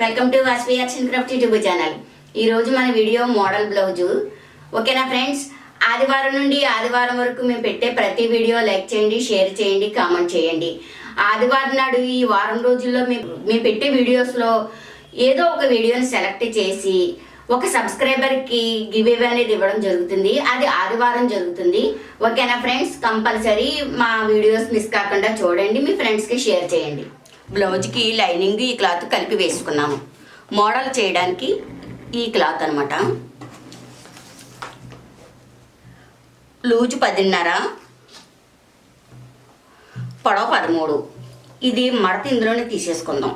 Welcome to Vasavi-Arts&Crafts YouTube channel. ఈరోజు మన video model blouse. ఓకేనా ఫ్రెండ్స్, ఆదివారం నుండి ఆదివారం వరకు మేము పెట్టే ప్రతి వీడియో లైక్ చేయండి, షేర్ చేయండి, కామెంట్ చేయండి. ఆదివారం నాడు ఈ వారం రోజుల్లో మేము పెట్టే వీడియోస్లో ఏదో ఒక వీడియోని సెలెక్ట్ చేసి ఒక సబ్స్క్రైబర్కి గివ్ అవే అనేది ఇవ్వడం జరుగుతుంది. అది ఆదివారం జరుగుతుంది. ఓకేనా ఫ్రెండ్స్, కంపల్సరీ మా వీడియోస్ మిస్ కాకుండా చూడండి, మీ ఫ్రెండ్స్కి షేర్ చేయండి. బ్లౌజ్కి లైనింగ్ ఈ క్లాత్ కలిపి వేసుకున్నాము. మోడల్ చేయడానికి ఈ క్లాత్ అనమాట. లూజు 10.5, పొడవు 13. ఇది మడత ఇందులోనే తీసేసుకుందాం.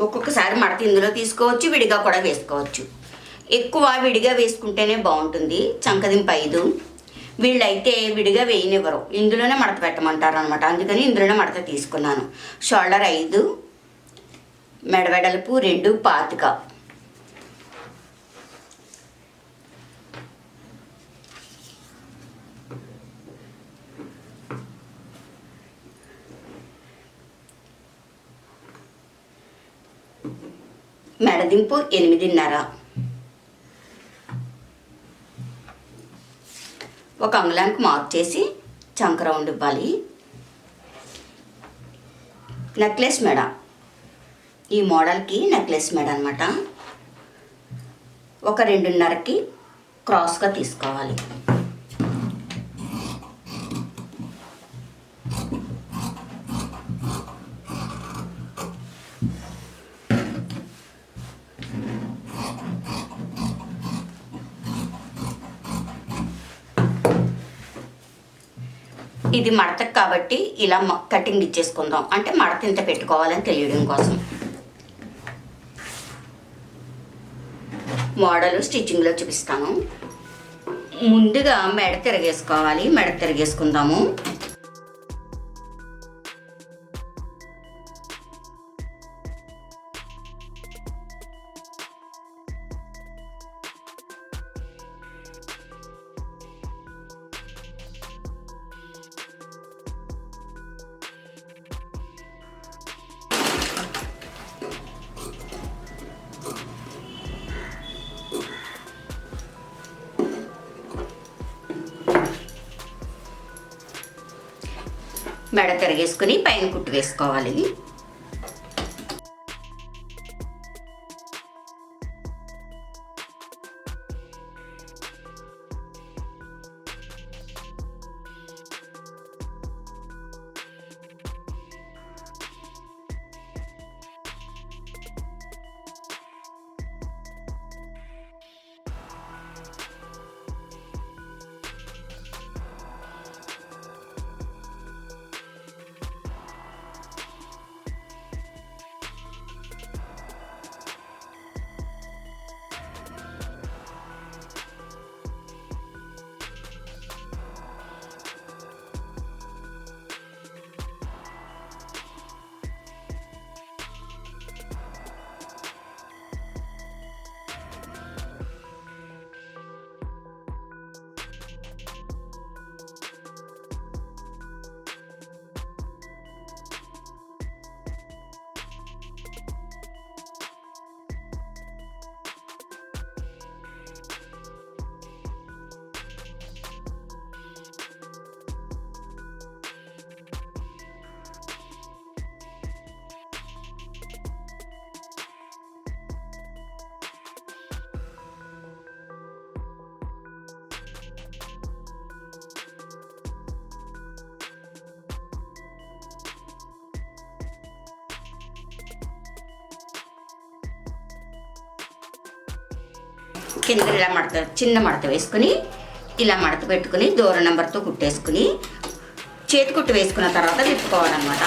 ఒక్కొక్కసారి మడత ఇందులో తీసుకోవచ్చు, విడిగా కూడా వేసుకోవచ్చు. ఎక్కువ విడిగా వేసుకుంటేనే బాగుంటుంది. చంకదింపు 5. వీళ్ళైతే విడిగా వేయనివ్వరు, ఇందులోనే మడత పెట్టమంటారు అనమాట. అందుకని ఇందులోనే మడత తీసుకున్నాను. షోల్డర్ 5, మెడవెడల్పు 2, 25. మెడదింపు 8.5. ఒక అంగుళానికి మార్క్ చేసి చంక రౌండ్ ఇవ్వాలి. నెక్లెస్ మెడ, ఈ మోడల్కి నెక్లెస్ మెడ అనమాట. ఒక 2.5కి క్రాస్గా తీసుకోవాలి. ఇది మడతకు కాబట్టి ఇలా కటింగ్ ఇచ్చేసుకుందాం, అంటే మడత ఇంత పెట్టుకోవాలని తెలియడం కోసం. మోడల్ స్టిచ్చింగ్లో చూపిస్తాను. ముందుగా మెడ తిరగేసుకోవాలి. మెడ తిరగేసుకుందాము. మెడ తిరిగేసుకుని పైన కుట్టు వేసుకోవాలి. కింద ఇలా మడత, చిన్న మడత వేసుకుని ఇలా మడత పెట్టుకుని దూరం నెంబర్తో కుట్టేసుకుని చేతి కుట్టు వేసుకున్న తర్వాత తిప్పుకోవాలన్నమాట.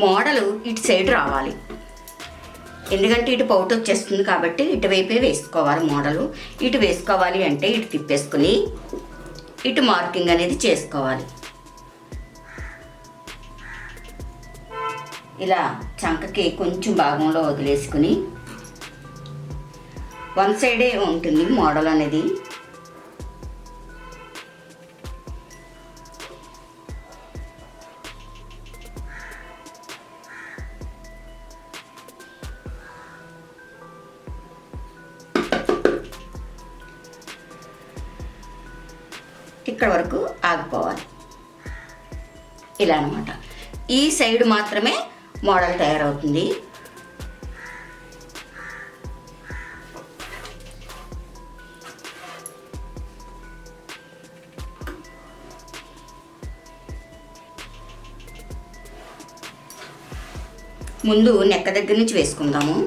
మోడలు ఇటు సైడ్ రావాలి. ఎందుకంటే ఇటు పౌట్ వచ్చేస్తుంది కాబట్టి ఇటువైపే వేసుకోవాలి మోడలు. ఇటు వేసుకోవాలి అంటే ఇటు తిప్పేసుకుని ఇటు మార్కింగ్ అనేది చేసుకోవాలి. ఇలా చంకకి కొంచెం భాగంలో వదిలేసుకుని వన్ సైడే ఉంటుంది మోడల్ అనేది. ఇక్కడ వరకు ఆగిపోవాలి. ఇలా అన్నమాట. ఈ సైడ్ మాత్రమే మోడల్ తయారవుతుంది. ముందు నెక్క దగ్గర నుంచి వేసుకుందాము.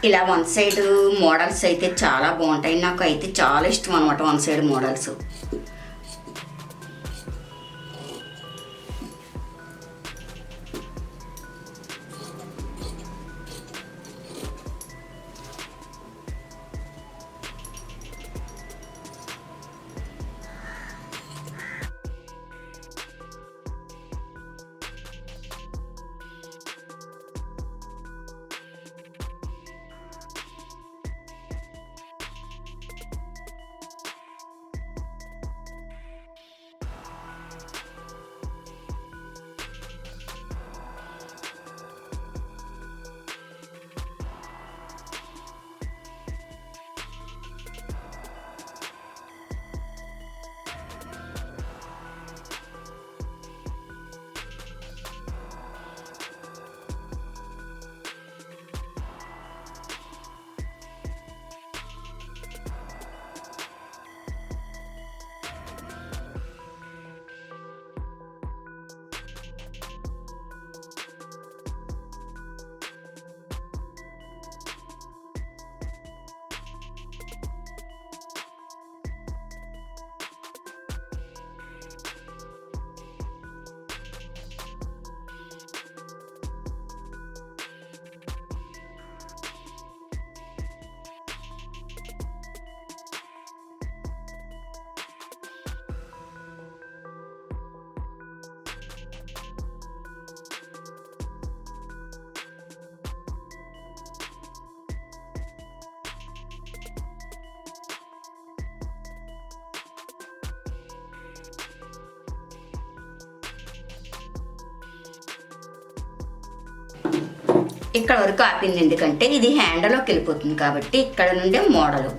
ఇలా వన్ సైడ్ మోడల్స్ అయితే చాలా బాగుంటాయి. నాకు అయితే చాలా ఇష్టం అనమాట వన్ సైడ్ మోడల్స్. ఇక్కడ వరకు ఆపింది ఎందుకంటే ఇది హ్యాండ్లోకి వెళ్ళిపోతుంది కాబట్టి ఇక్కడ నుండే మోడలు.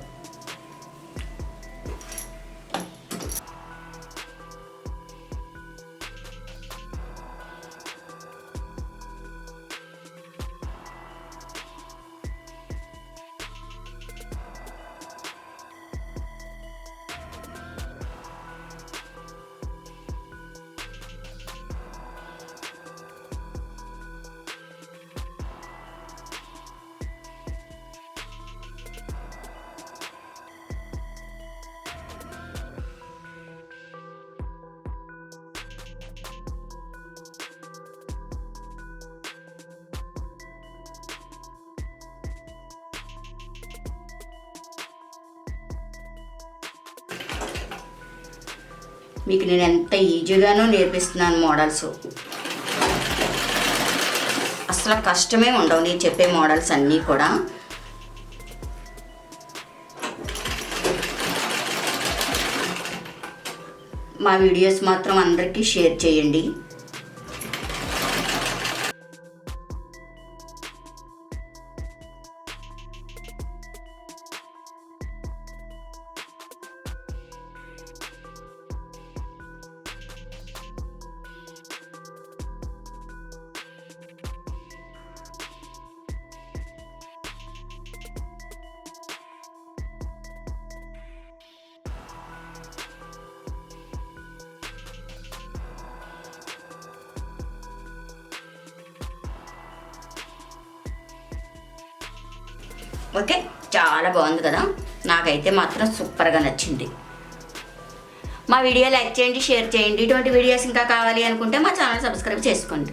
మీకు నేను ఎంత ఈజీగానో నేర్పిస్తున్నాను మోడల్స్. అసలు కష్టమే ఉండవు నేను చెప్పే మోడల్స్ అన్నీ కూడా. మా వీడియోస్ మాత్రం అందరికీ షేర్ చేయండి. ఓకే, చాలా బాగుంది కదా. నాకైతే మాత్రం సూపర్గా నచ్చింది. మా వీడియో లైక్ చేయండి, షేర్ చేయండి. ఇటువంటి వీడియోస్ ఇంకా కావాలి అనుకుంటే మా ఛానల్ సబ్స్క్రైబ్ చేసుకోండి.